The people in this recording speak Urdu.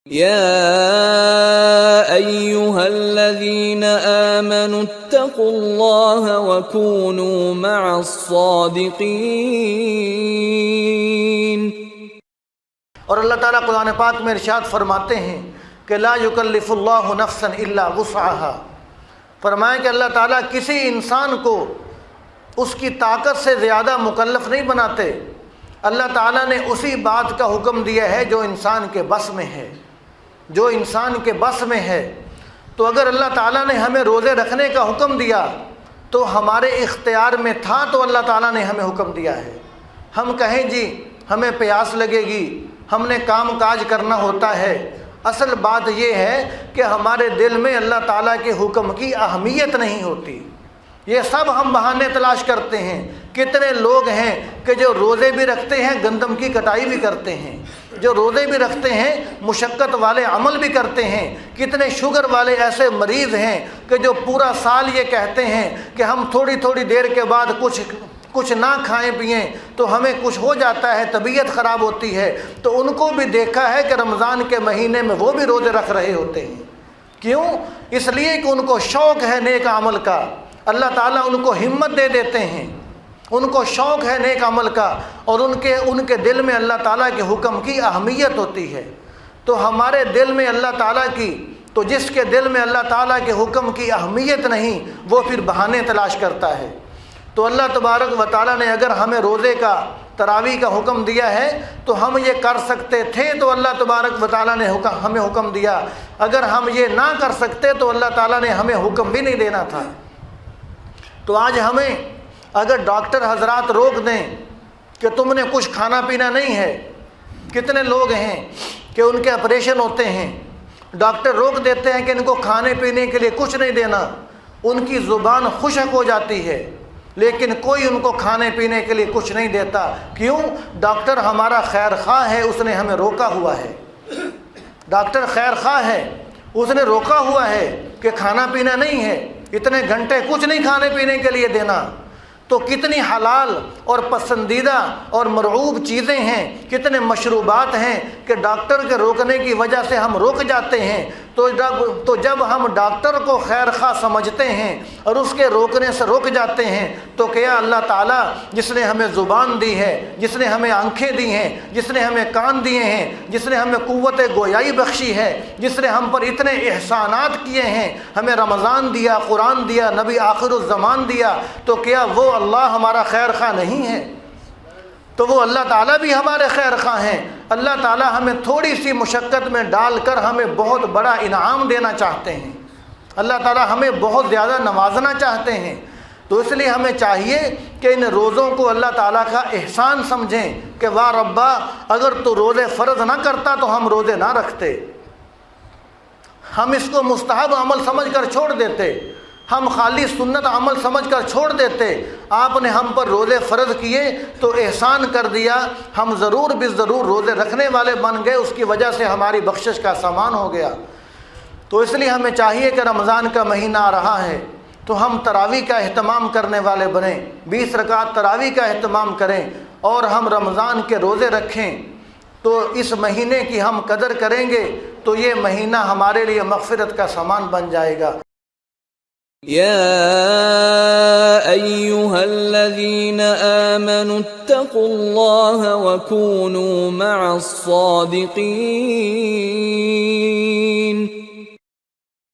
يا أيها الذين آمنوا اتقوا الله وكونوا مع الصادقين۔ اور اللہ تعالیٰ قرآن پاک میں ارشاد فرماتے ہیں کہ لا یکلف اللہ نفسا الا وسعها، فرمائیں کہ اللہ تعالیٰ کسی انسان کو اس کی طاقت سے زیادہ مکلف نہیں بناتے۔ اللہ تعالیٰ نے اسی بات کا حکم دیا ہے جو انسان کے بس میں ہے، جو انسان کے بس میں ہے۔ تو اگر اللہ تعالیٰ نے ہمیں روزے رکھنے کا حکم دیا تو ہمارے اختیار میں تھا، تو اللہ تعالیٰ نے ہمیں حکم دیا ہے۔ ہم کہیں جی ہمیں پیاس لگے گی، ہم نے کام کاج کرنا ہوتا ہے، اصل بات یہ ہے کہ ہمارے دل میں اللہ تعالیٰ کے حکم کی اہمیت نہیں ہوتی۔ یہ سب ہم بہانے تلاش کرتے ہیں۔ کتنے لوگ ہیں کہ جو روزے بھی رکھتے ہیں، گندم کی کٹائی بھی کرتے ہیں، جو روزے بھی رکھتے ہیں، مشقت والے عمل بھی کرتے ہیں۔ کتنے شوگر والے ایسے مریض ہیں کہ جو پورا سال یہ کہتے ہیں کہ ہم تھوڑی تھوڑی دیر کے بعد کچھ نہ کھائیں پئیں تو ہمیں کچھ ہو جاتا ہے، طبیعت خراب ہوتی ہے۔ تو ان کو بھی دیکھا ہے کہ رمضان کے مہینے میں وہ بھی روزے رکھ رہے ہوتے ہیں۔ کیوں؟ اس لیے کہ ان کو شوق ہے نیک عمل کا، اللہ تعالیٰ ان کو ہمت دے دیتے ہیں، ان کو شوق ہے نیک عمل کا، اور ان کے دل میں اللہ تعالیٰ کے حکم کی اہمیت ہوتی ہے۔ تو ہمارے دل میں اللہ تعالیٰ کی، تو جس کے دل میں اللہ تعالیٰ کے حکم کی اہمیت نہیں، وہ پھر بہانے تلاش کرتا ہے۔ تو اللہ تبارک و تعالیٰ نے اگر ہمیں روزے کا، تراویح کا حکم دیا ہے تو ہم یہ کر سکتے تھے، تو اللہ تبارک و تعالیٰ نے ہمیں حکم دیا۔ اگر ہم یہ نہ کر سکتے تو اللہ تعالیٰ نے ہمیں حکم بھی نہیں دینا تھا۔ تو آج ہمیں اگر ڈاکٹر حضرات روک دیں کہ تم نے کچھ کھانا پینا نہیں ہے، کتنے لوگ ہیں کہ ان کے آپریشن ہوتے ہیں، ڈاکٹر روک دیتے ہیں کہ ان کو کھانے پینے کے لیے کچھ نہیں دینا، ان کی زبان خشک ہو جاتی ہے، لیکن کوئی ان کو کھانے پینے کے لیے کچھ نہیں دیتا۔ کیوں؟ ڈاکٹر ہمارا خیر خواہ ہے، اس نے ہمیں روکا ہوا ہے۔ ڈاکٹر خیر خواہ ہے، اس نے روکا ہوا ہے کہ کھانا پینا نہیں ہے، اتنے گھنٹے کچھ نہیں کھانے پینے کے لیے دینا۔ تو کتنی حلال اور پسندیدہ اور مرغوب چیزیں ہیں، کتنے مشروبات ہیں کہ ڈاکٹر کے روکنے کی وجہ سے ہم رک جاتے ہیں۔ تو جب ہم ڈاکٹر کو خیر خواہ سمجھتے ہیں اور اس کے روکنے سے رک جاتے ہیں، تو کیا اللہ تعالیٰ جس نے ہمیں زبان دی ہے، جس نے ہمیں آنکھیں دی ہیں، جس نے ہمیں کان دیے ہیں، جس نے ہمیں قوت گویائی بخشی ہے، جس نے ہم پر اتنے احسانات کیے ہیں، ہمیں رمضان دیا، قرآن دیا، نبی آخر الزمان دیا، تو کیا وہ اللہ ہمارا خیر خواہ نہیں ہے؟ تو وہ اللہ تعالیٰ بھی ہمارے خیر خواہ ہیں۔ اللہ تعالیٰ ہمیں تھوڑی سی مشقت میں ڈال کر ہمیں بہت بڑا انعام دینا چاہتے ہیں، اللہ تعالیٰ ہمیں بہت زیادہ نوازنا چاہتے ہیں۔ تو اس لیے ہمیں چاہیے کہ ان روزوں کو اللہ تعالیٰ کا احسان سمجھیں کہ واہ ربا، اگر تو روزے فرض نہ کرتا تو ہم روزے نہ رکھتے، ہم اس کو مستحب عمل سمجھ کر چھوڑ دیتے، ہم خالی سنت عمل سمجھ کر چھوڑ دیتے۔ آپ نے ہم پر روزے فرض کیے تو احسان کر دیا، ہم ضرور ضرور روزے رکھنے والے بن گئے، اس کی وجہ سے ہماری بخشش کا سامان ہو گیا۔ تو اس لیے ہمیں چاہیے کہ رمضان کا مہینہ آ رہا ہے تو ہم تراویح کا اہتمام کرنے والے بنیں، 20 رکعت تراویح کا اہتمام کریں، اور ہم رمضان کے روزے رکھیں۔ تو اس مہینے کی ہم قدر کریں گے تو یہ مہینہ ہمارے لیے مغفرت کا سامان بن جائے گا۔ يا أيها الذين آمنوا اتقوا الله وكونوا مع الصادقين۔